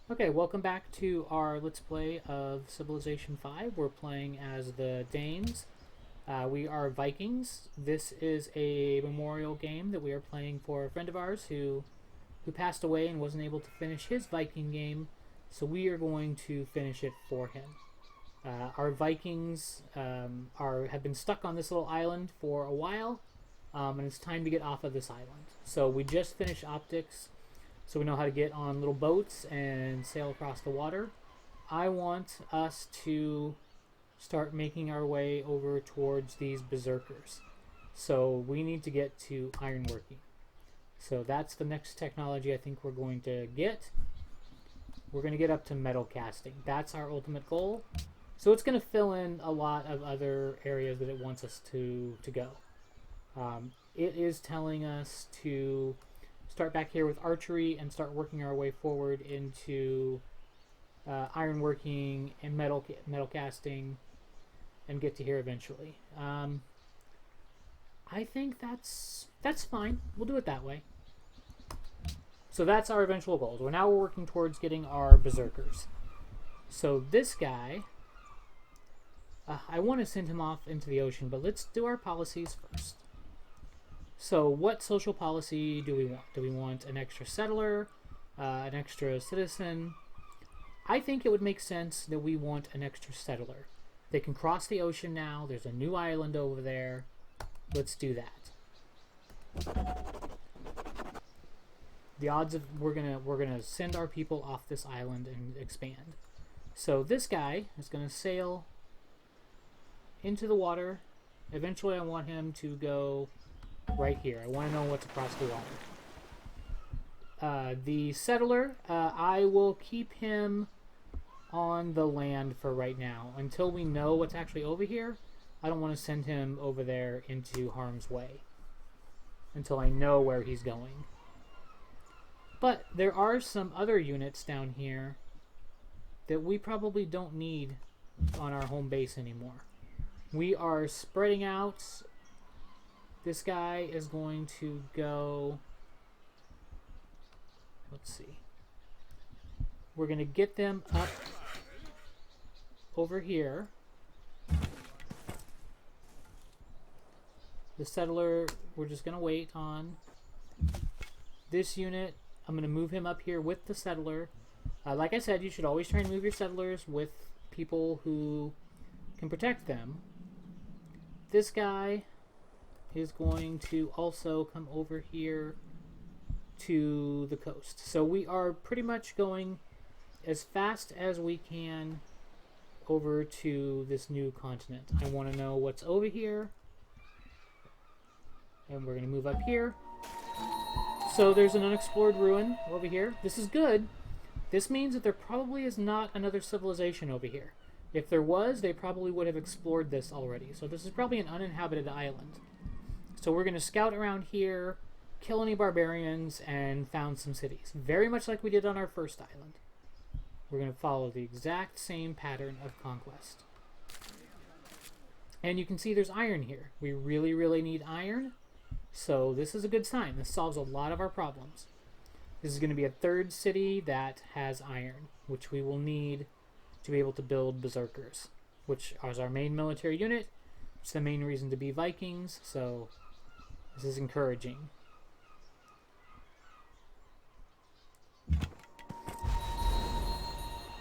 Okay, welcome back to our Let's Play of Civilization 5. We're playing as the Danes. We are Vikings. This is a memorial game that we are playing for a friend of ours who passed away and wasn't able to finish his Viking game, so we are going to finish it for him. Our Vikings have been stuck on this little island for a while, and it's time to get off of this island. So we just finished optics, so we know how to get on little boats and sail across the water. I want us to start making our way over towards these berserkers. So we need to get to ironworking. So that's the next technology I think we're going to get. We're going to get up to metal casting. That's our ultimate goal. So it's going to fill in a lot of other areas that it wants us to go. It is telling us to start back here with archery and start working our way forward into ironworking and metal casting and get to here eventually. I think that's fine. We'll do it that way. So that's our eventual goals. We're working towards getting our berserkers. So this guy, I want to send him off into the ocean, but let's do our policies first. So what social policy do we want? Do we want an extra settler, an extra citizen? I think it would make sense that we want an extra settler. They can cross the ocean now. There's a new island over there. Let's do that. The odds of we're gonna send our people off this island and expand. So this guy is gonna sail into the water. Eventually, I want him to go right here. I want to know what's across the water. The settler, I will keep him on the land for right now until we know what's actually over here. I don't want to send him over there into harm's way until I know where he's going. But there are some other units down here that we probably don't need on our home base anymore. We are spreading out. This guy is going to go, let's see. We're going to get them up over here. The settler, we're just going to wait on. This unit, I'm going to move him up here with the settler. Like I said, you should always try and move your settlers with people who can protect them. This guy is going to also come over here to the coast. So we are pretty much going as fast as we can over to this new continent. I want to know what's over here. And we're going to move up here. So there's an unexplored ruin over here. This is good. This means that there probably is not another civilization over here. If there was, they probably would have explored this already. So this is probably an uninhabited island. So we're going to scout around here, kill any barbarians, and found some cities. Very much like we did on our first island. We're going to follow the exact same pattern of conquest. And you can see there's iron here. We really, really need iron. So this is a good sign. This solves a lot of our problems. This is going to be a third city that has iron, which we will need to be able to build berserkers, which is our main military unit. It's the main reason to be Vikings, so this is encouraging.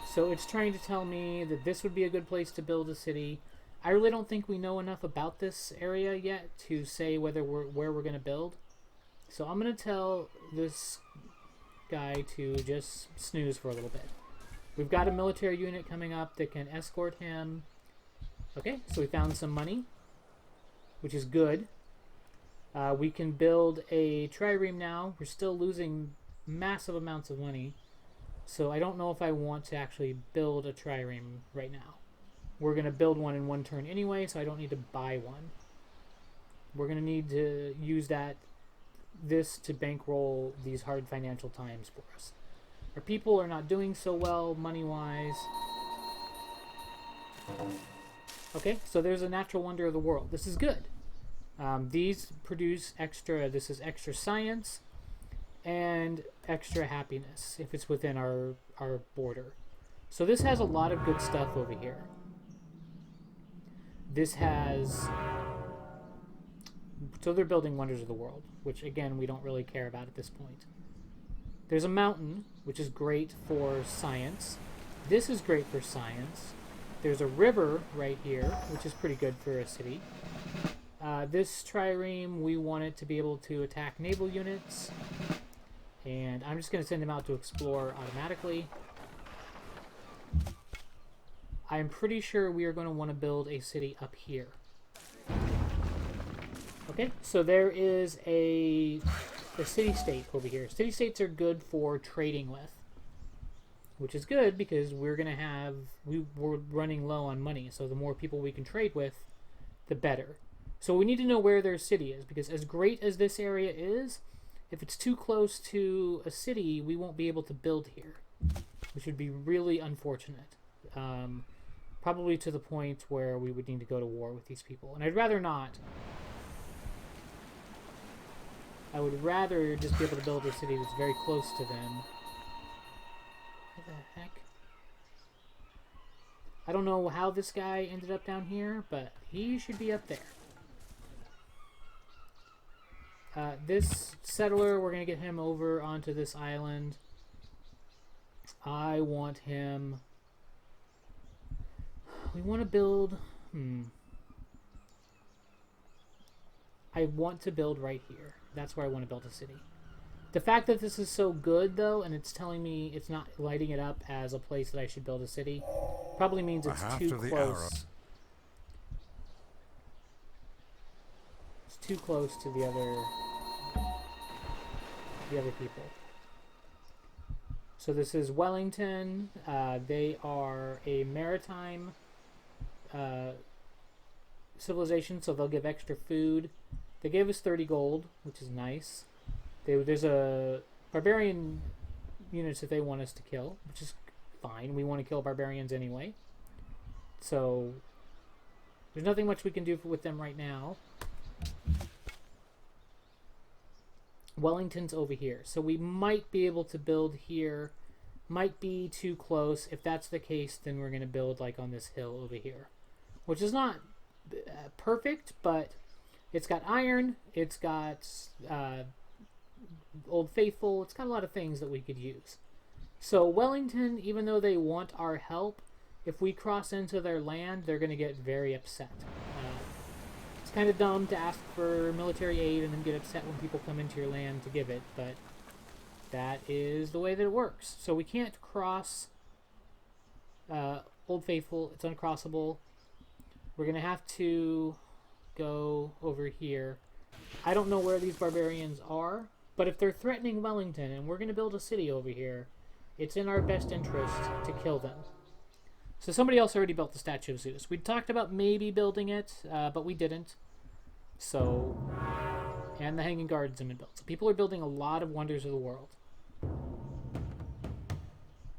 So it's trying to tell me that this would be a good place to build a city. I really don't think we know enough about this area yet to say where we're going to build. So I'm going to tell this guy to just snooze for a little bit. We've got a military unit coming up that can escort him. Okay, so we found some money, which is good. We can build a trireme now. We're still losing massive amounts of money. So I don't know if I want to actually build a trireme right now. We're going to build one in one turn anyway, so I don't need to buy one. We're going to need to use this to bankroll these hard financial times for us. Our people are not doing so well money-wise. Okay, so there's a natural wonder of the world. This is good. These produce extra, this is extra science, and extra happiness if it's within our border. So this has a lot of good stuff over here. This has... So they're building Wonders of the World, which again we don't really care about at this point. There's a mountain, which is great for science. This is great for science. There's a river right here, which is pretty good for a city. This trireme, we want it to be able to attack naval units. And I'm just going to send them out to explore automatically. I'm pretty sure we are going to want to build a city up here. Okay, so there is a city-state over here. City-states are good for trading with, which is good because we're going to have... We're running low on money, so the more people we can trade with, the better. So we need to know where their city is, because as great as this area is, if it's too close to a city, we won't be able to build here, which would be really unfortunate. Probably to the point where we would need to go to war with these people. And I'd rather not. I would rather just be able to build a city that's very close to them. What the heck? I don't know how this guy ended up down here, but he should be up there. This settler, we're going to get him over onto this island. I want him... We want to build... I want to build right here. That's where I want to build a city. The fact that this is so good, though, and it's telling me it's not lighting it up as a place that I should build a city, probably means it's too close. It's too close to the other people. So this is Wellington. They are a maritime civilization, so they'll give extra food. They gave us 30 gold, which is nice. There's a barbarian units that they want us to kill, which is fine. We want to kill barbarians anyway. So there's nothing much we can do with them right now. Wellington's over here, so we might be able to build here. Might be too close. If that's the case, then we're going to build like on this hill over here, which is not perfect, but it's got iron, it's got Old Faithful, it's got a lot of things that we could use. So Wellington, even though they want our help, if we cross into their land, they're going to get very upset. It's kind of dumb to ask for military aid and then get upset when people come into your land to give it, but that is the way that it works. So we can't cross Old Faithful, it's uncrossable. We're going to have to go over here. I don't know where these barbarians are, but if they're threatening Wellington and we're going to build a city over here, it's in our best interest to kill them. So somebody else already built the statue of Zeus. We talked about maybe building it, but we didn't. So, and the Hanging Gardens have been built. So people are building a lot of Wonders of the World.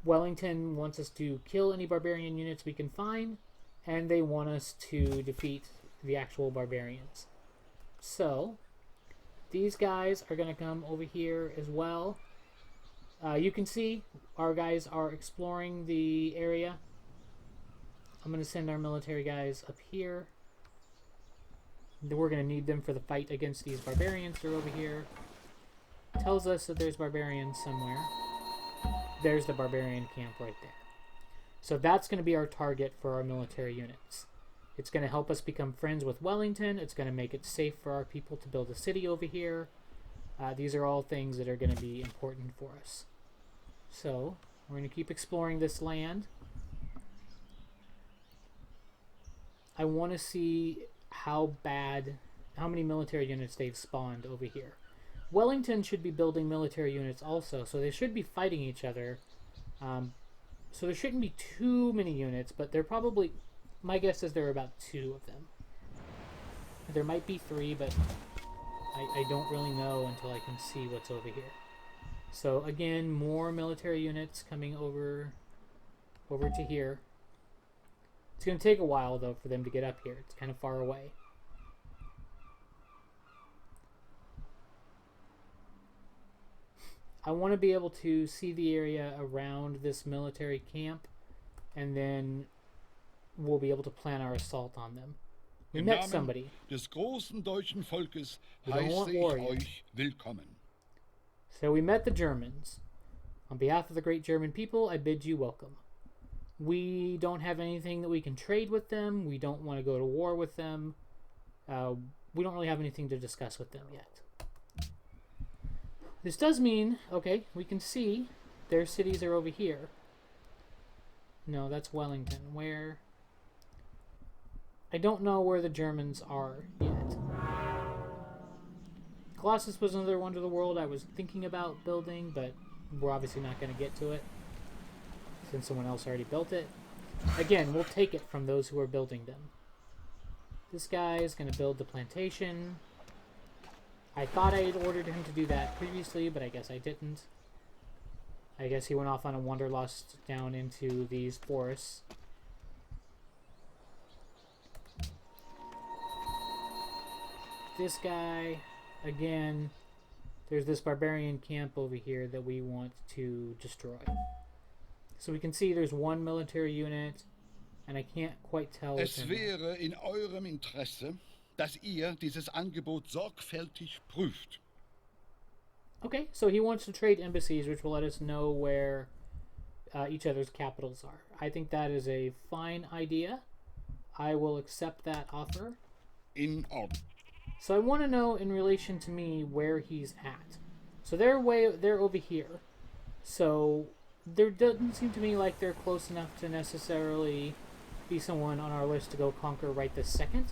Wellington wants us to kill any barbarian units we can find, and they want us to defeat the actual barbarians. So, these guys are going to come over here as well. You can see our guys are exploring the area. I'm going to send our military guys up here. We're going to need them for the fight against these barbarians. They're over here. Tells us that there's barbarians somewhere. There's the barbarian camp right there. So that's going to be our target for our military units. It's going to help us become friends with Wellington. It's going to make it safe for our people to build a city over here. These are all things that are going to be important for us. So, we're going to keep exploring this land. I want to see how many military units they've spawned over here. Wellington should be building military units also, so they should be fighting each other. So there shouldn't be too many units, but they're probably... My guess is there are about 2 of them. There might be 3, but I don't really know until I can see what's over here. So again, more military units coming over to here. It's going to take a while, though, for them to get up here. It's kind of far away. I want to be able to see the area around this military camp, and then we'll be able to plan our assault on them. We met somebody. Des großen deutschen Volkes We don't want heiße ich warriors. euch willkommen. So we met the Germans. On behalf of the great German people, I bid you welcome. We don't have anything that we can trade with them. We don't want to go to war with them. We don't really have anything to discuss with them yet. This does mean, okay, we can see their cities are over here. No, that's Wellington. Where? I don't know where the Germans are yet. Colossus was another wonder of the world I was thinking about building, but we're obviously not going to get to it since someone else already built it. Again, we'll take it from those who are building them. This guy is going to build the plantation. I thought I had ordered him to do that previously, but I guess I didn't. I guess he went off on a wanderlust down into these forests. This guy, again, there's this barbarian camp over here that we want to destroy. So we can see there's one military unit, and I can't quite tell. Es wäre in eurem Interesse, dass ihr dieses Angebot sorgfältig prüft. Okay, so he wants to trade embassies, which will let us know where each other's capitals are. I think that is a fine idea. I will accept that offer. In Ordnung. So I want to know in relation to me where he's at. So they're over here. So there doesn't seem to me like they're close enough to necessarily be someone on our list to go conquer right this second.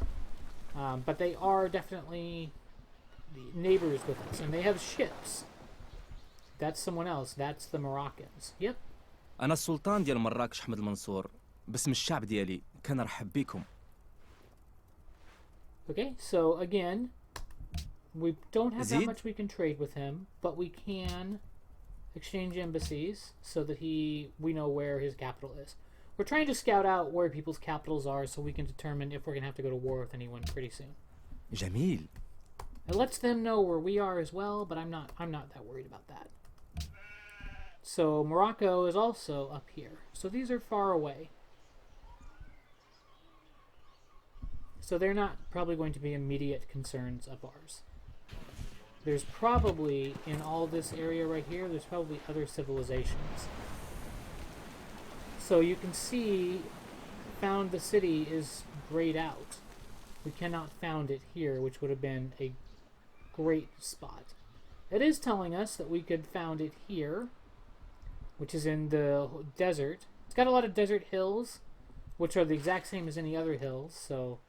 But they are definitely neighbors with us, and they have ships. That's someone else. That's the Moroccans. Yep. أنا السلطان ديال مراكش أحمد المنصور باسم الشعب ديالي كان رحب بكم. Okay, so again, we don't have that much we can trade with him, but we can exchange embassies so that we know where his capital is. We're trying to scout out where people's capitals are so we can determine if we're going to have to go to war with anyone pretty soon. جميل. It lets them know where we are as well, but I'm not that worried about that. So Morocco is also up here. So these are far away. So they're not probably going to be immediate concerns of ours. There's probably, in all this area right here, there's probably other civilizations. So you can see, found the city is grayed out. We cannot found it here, which would have been a great spot. It is telling us that we could found it here, which is in the desert. It's got a lot of desert hills, which are the exact same as any other hills, so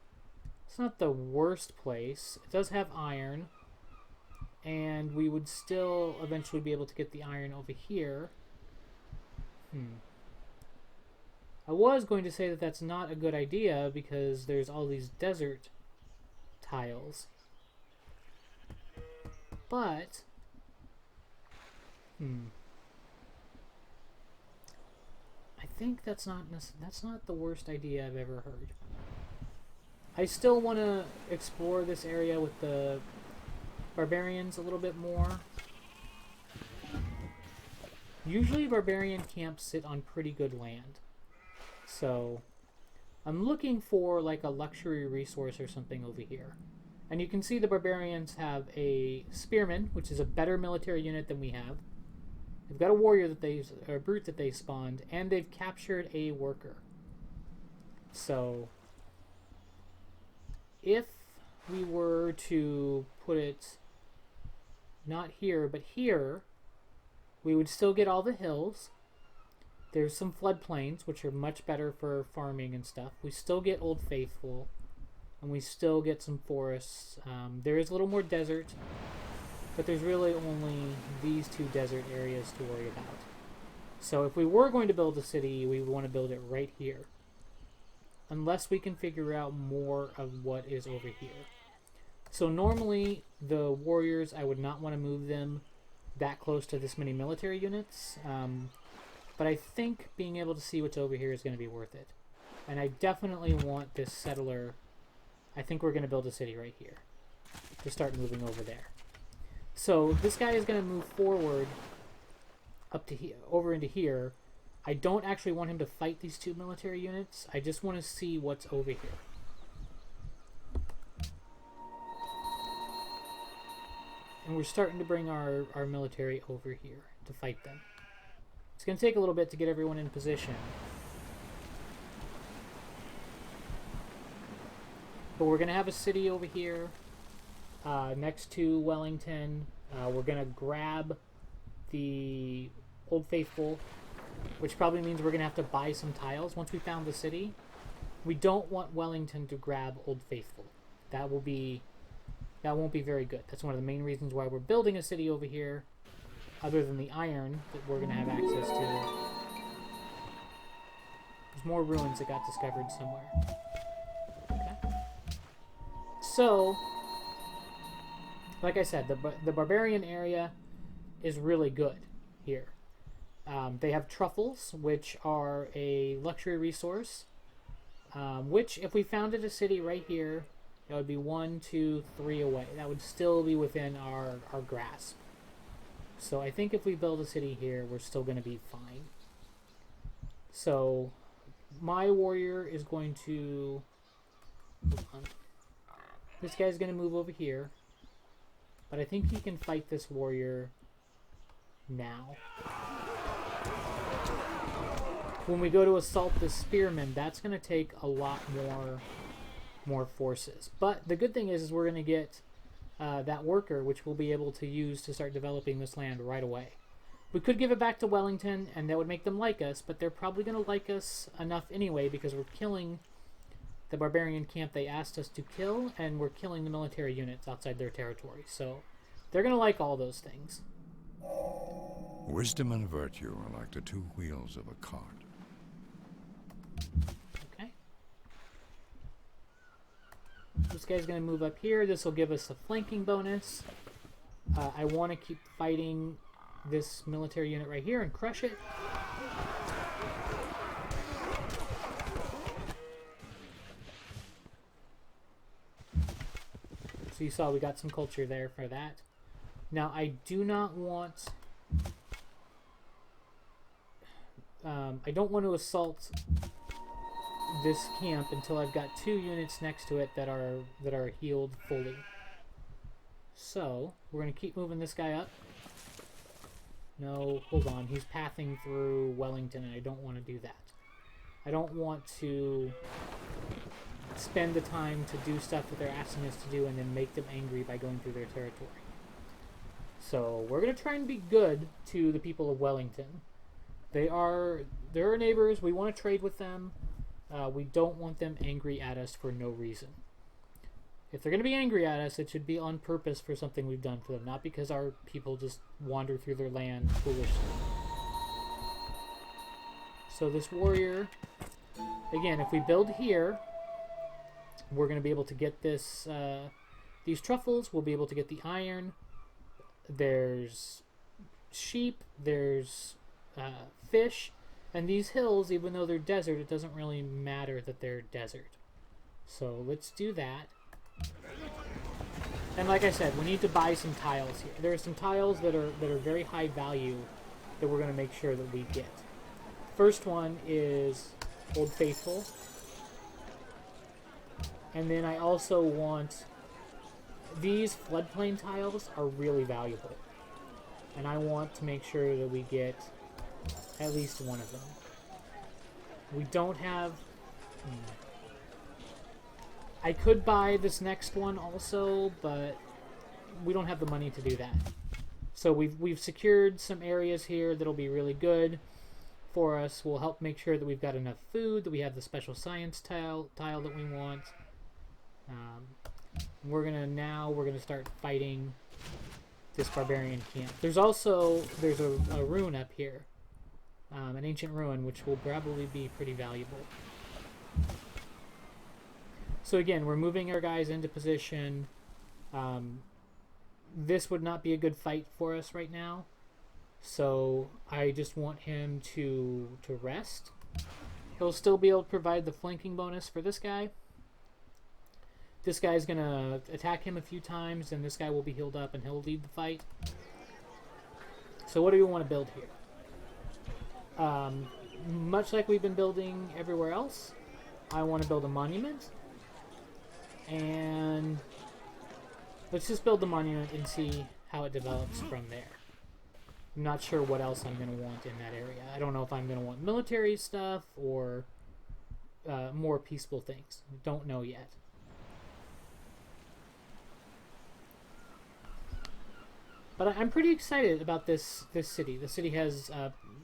it's not the worst place. It does have iron, and we would still eventually be able to get the iron over here. I was going to say that that's not a good idea because there's all these desert tiles. But, I think that's not the worst idea I've ever heard. I still want to explore this area with the barbarians a little bit more. Usually barbarian camps sit on pretty good land. So I'm looking for like a luxury resource or something over here. And you can see the barbarians have a spearman, which is a better military unit than we have. They've got a warrior or a brute that they spawned, and they've captured a worker. So if we were to put it not here, but here, we would still get all the hills. There's some floodplains, which are much better for farming and stuff. We still get Old Faithful, and we still get some forests. There is a little more desert, but there's really only these two desert areas to worry about. So if we were going to build a city, we would want to build it right here. Unless we can figure out more of what is over here. So normally, the warriors, I would not want to move them that close to this many military units. But I think being able to see what's over here is going to be worth it. And I definitely want this settler. I think we're going to build a city right here to start moving over there. So this guy is going to move forward up to here, over into here. I don't actually want him to fight these 2 military units. I just want to see what's over here. And we're starting to bring our military over here to fight them. It's going to take a little bit to get everyone in position. But we're going to have a city over here next to Wellington. We're going to grab the Old Faithful, which probably means we're going to have to buy some tiles once we found the city. We don't want Wellington to grab Old Faithful. That won't be very good. That's one of the main reasons why we're building a city over here, other than the iron that we're going to have access to. There's more ruins that got discovered somewhere. Okay. So, like I said, the barbarian area is really good here. They have truffles, which are a luxury resource, which if we founded a city right here, that would be 1, 2, 3 away. That would still be within our grasp. So I think if we build a city here, we're still going to be fine. So my warrior is going to... Hold on. This guy's going to move over here. But I think he can fight this warrior now. When we go to assault the spearmen, that's going to take a lot more forces. But the good thing is we're going to get that worker, which we'll be able to use to start developing this land right away. We could give it back to Wellington, and that would make them like us, but they're probably going to like us enough anyway because we're killing the barbarian camp they asked us to kill, and we're killing the military units outside their territory. So they're going to like all those things. Wisdom and virtue are like the 2 wheels of a cart. Okay. This guy's going to move up here. This will give us a flanking bonus. I want to keep fighting this military unit right here and crush it. So you saw we got some culture there for that. Now I do not want... I don't want to assault this camp until I've got 2 units next to it that are healed fully. So we're going to keep moving this guy up. No, hold on. He's pathing through Wellington, and I don't want to do that. I don't want to spend the time to do stuff that they're asking us to do and then make them angry by going through their territory. So we're going to try and be good to the people of Wellington. They're our neighbors. We want to trade with them. We don't want them angry at us for no reason. If they're going to be angry at us, it should be on purpose for something we've done for them, not because our people just wander through their land foolishly. So this warrior, again, if we build here, we're going to be able to get this these truffles. We'll be able to get the iron. There's sheep. There's fish. And these hills, even though they're desert, it doesn't really matter that they're desert. So let's do that. And like I said, we need to buy some tiles here. There are some tiles that are very high value that we're going to make sure that we get. First one is Old Faithful. And then I also want... These floodplain tiles are really valuable. And I want to make sure that we get at least one of them. We don't have... I could buy this next one also, but we don't have the money to do that. So we've secured some areas here that'll be really good for us. We'll help make sure that we've got enough food, that we have the special science tile that we want. We're gonna start fighting this barbarian camp. There's a ruin up here, an ancient ruin, which will probably be pretty valuable. So again, we're moving our guys into position. This would not be a good fight for us right now. So I just want him to rest. He'll still be able to provide the flanking bonus for this guy. This guy's going to attack him a few times, and this guy will be healed up, and he'll lead the fight. So what do we want to build here? Much like we've been building everywhere else, I want to build a monument. And let's just build the monument and see how it develops from there. I'm not sure what else I'm going to want in that area. I don't know if I'm going to want military stuff or more peaceful things. Don't know yet. But I'm pretty excited about this city. The city has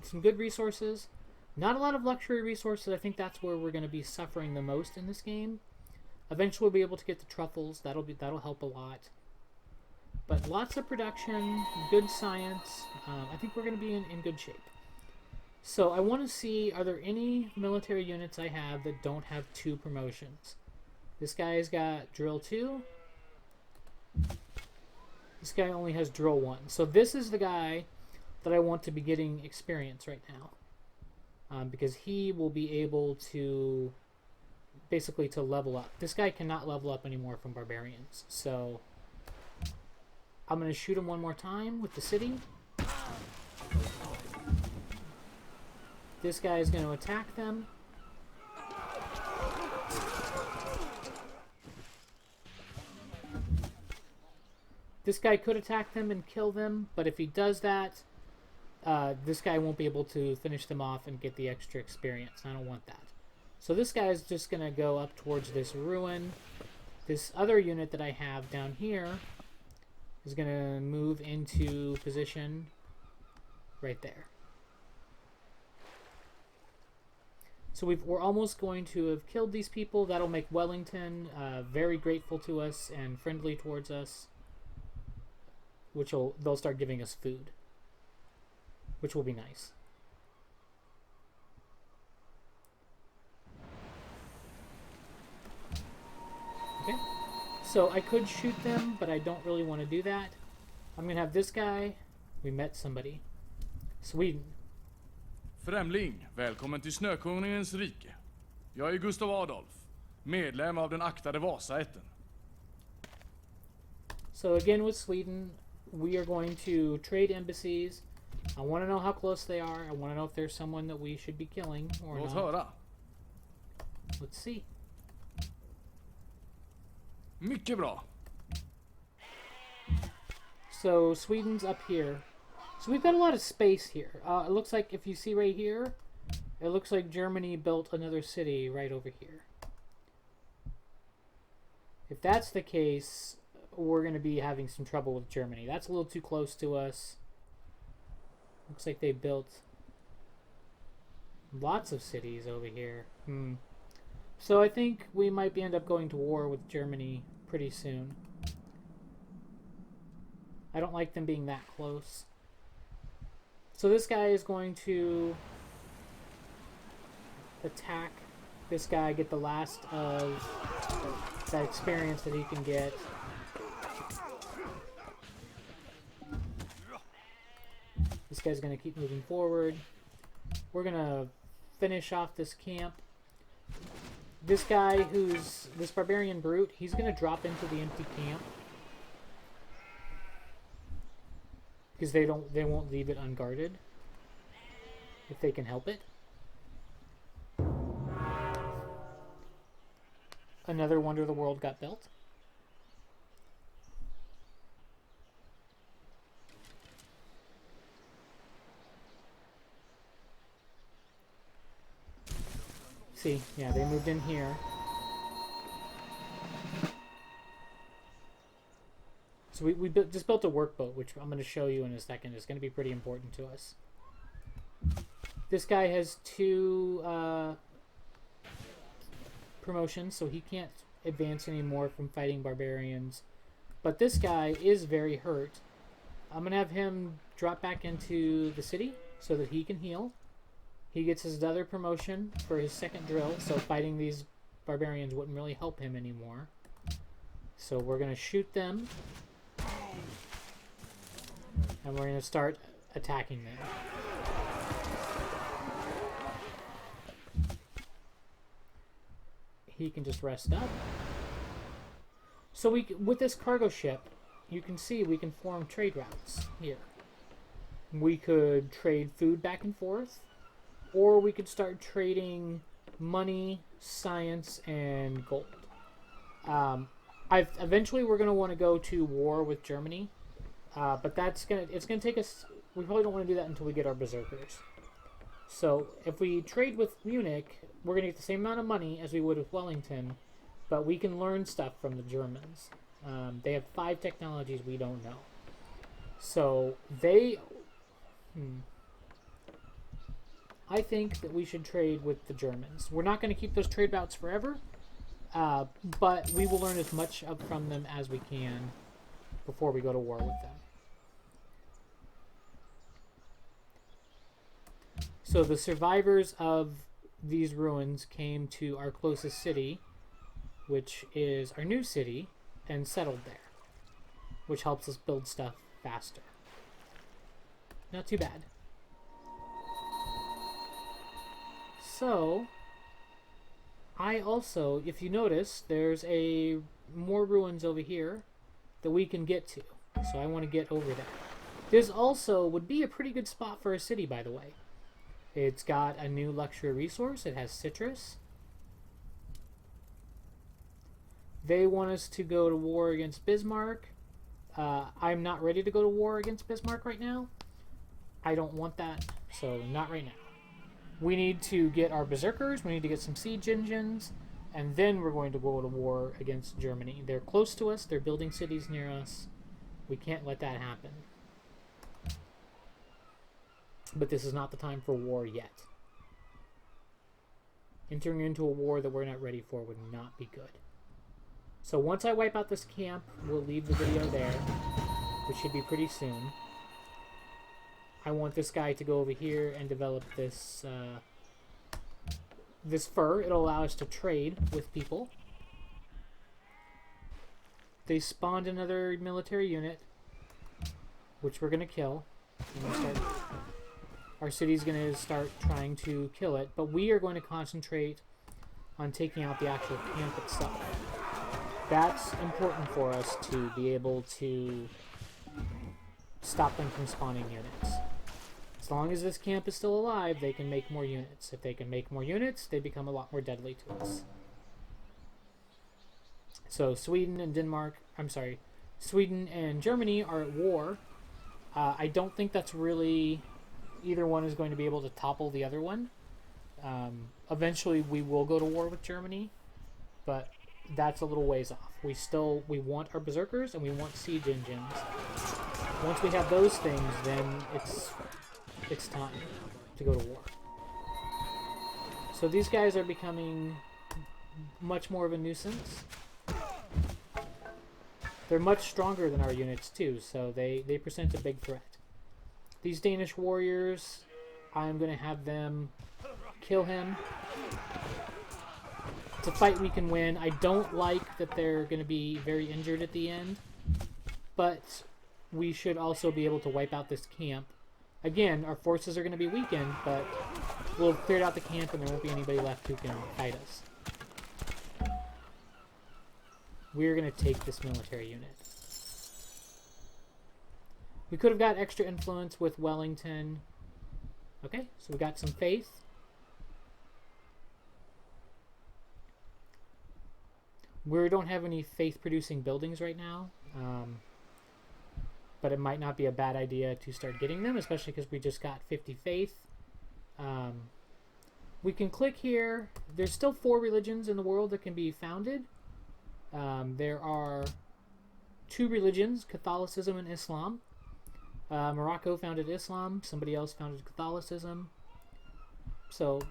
some good resources. Not a lot of luxury resources. I think that's where we're going to be suffering the most in this game. Eventually we'll be able to get the truffles. That'll help a lot. But lots of production, good science. I think we're going to be in good shape. So I want to see, are there any military units I have that don't have 2 promotions? This guy's got drill 2. This guy only has drill 1. So this is the guy that I want to be getting experience right now. Because he will be able to basically to level up. This guy cannot level up anymore from barbarians. So I'm going to shoot him one more time with the city. This guy is going to attack them. This guy could attack them and kill them, but if he does that, this guy won't be able to finish them off and get the extra experience. I don't want that. So this guy is just going to go up towards this ruin. This other unit that I have down here is going to move into position right there. So we're almost going to have killed these people. That'll make Wellington very grateful to us and friendly towards us. They'll start giving us food, which will be nice. Okay, so I could shoot them, but I don't really want to do that. I'm gonna have this guy. We met somebody. Sweden. Främling, välkommen till Snökonungens rike. Jag är Gustav Adolf, medlem av den aktade Vasaätten. So again with Sweden, we are going to trade embassies. I want to know how close they are. I want to know if there's someone that we should be killing or Låt not. höra. Let's see. Mycket bra. So Sweden's up here. So we've got a lot of space here. It looks like, if you see right here, it looks like Germany built another city right over here. If that's the case, we're going to be having some trouble with Germany. That's a little too close to us. Looks like they built lots of cities over here. So I think we might end up going to war with Germany pretty soon. I don't like them being that close. So this guy is going to attack this guy, get the last of that experience that he can get. This guy's going to keep moving forward. We're going to finish off this camp. This guy this barbarian brute, he's going to drop into the empty camp. Because they won't leave it unguarded. If they can help it. Another Wonder of the World got built. See, yeah, they moved in here. So we just built a workboat, which I'm going to show you in a second. It's going to be pretty important to us. This guy has 2 promotions, so he can't advance anymore from fighting barbarians. But this guy is very hurt. I'm going to have him drop back into the city so that he can heal. He gets his other promotion for his 2nd drill, so fighting these barbarians wouldn't really help him anymore. So we're going to shoot them. And we're going to start attacking them. He can just rest up. So with this cargo ship, you can see we can form trade routes here. We could trade food back and forth. or we could start trading money, science, and gold. Eventually we're gonna want to go to war with Germany, but it's gonna take us. We probably don't want to do that until we get our berserkers. So if we trade with Munich, we're gonna get the same amount of money as we would with Wellington, but we can learn stuff from the Germans. They have 5 technologies we don't know. So they. I think that we should trade with the Germans. We're not going to keep those trade routes forever, but we will learn as much from them as we can before we go to war with them. So the survivors of these ruins came to our closest city, which is our new city, and settled there, which helps us build stuff faster. Not too bad. So, I also, if you notice, there's more ruins over here that we can get to. So I want to get over there. This also would be a pretty good spot for a city, by the way. It's got a new luxury resource. It has citrus. They want us to go to war against Bismarck. I'm not ready to go to war against Bismarck right now. I don't want that, so not right now. We need to get our berserkers, we need to get some siege engines, and then we're going to go to war against Germany. They're close to us, they're building cities near us. We can't let that happen. But this is not the time for war yet. Entering into a war that we're not ready for would not be good. So once I wipe out this camp, we'll leave the video there, which should be pretty soon. I want this guy to go over here and develop this this fur. It'll allow us to trade with people. They spawned another military unit, which we're going to kill. Our city's going to start trying to kill it, but we are going to concentrate on taking out the actual camp itself. That's important for us to be able to stop them from spawning units. As long as this camp is still alive, they can make more units. If they can make more units, they become a lot more deadly to us. So Sweden and Germany are at war. I don't think that's really... Either one is going to be able to topple the other one. Eventually we will go to war with Germany, but that's a little ways off. We want our berserkers and we want siege engines. Once we have those things, then it's time to go to war. So these guys are becoming much more of a nuisance. They're much stronger than our units too, so they present a big threat. These Danish warriors, I'm going to have them kill him. It's a fight we can win. I don't like that they're going to be very injured at the end, but we should also be able to wipe out this camp. Again, our forces are going to be weakened, but we'll have cleared out the camp and there won't be anybody left who can fight us. We're going to take this military unit. We could have got extra influence with Wellington. Okay, so we got some faith. We don't have any faith-producing buildings right now. But it might not be a bad idea to start getting them, especially because we just got 50 faith. We can click here. There's still 4 religions in the world that can be founded. There are 2 religions, Catholicism and Islam. Morocco founded Islam. Somebody else founded Catholicism. So,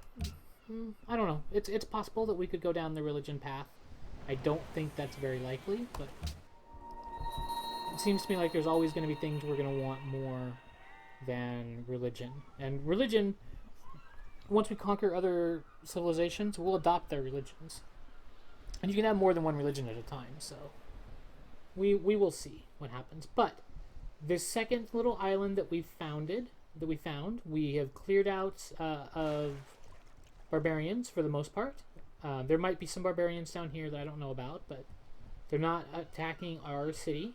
I don't know. It's possible that we could go down the religion path. I don't think that's very likely, but it seems to me like there's always going to be things we're going to want more than religion. And religion, once we conquer other civilizations, we'll adopt their religions. And you can have more than one religion at a time, so we will see what happens. But this second little island that we found, we have cleared out of barbarians for the most part. There might be some barbarians down here that I don't know about, but they're not attacking our city,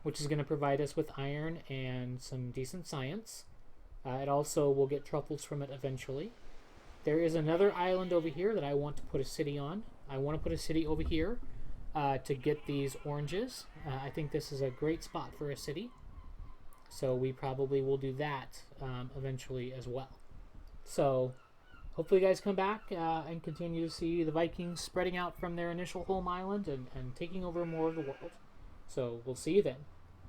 which is going to provide us with iron and some decent science. It also will get truffles from it eventually. There is another island over here that I want to put a city on. I want to put a city over here to get these oranges. I think this is a great spot for a city. So we probably will do that eventually as well. So hopefully you guys come back and continue to see the Vikings spreading out from their initial home island and taking over more of the world. So we'll see you then.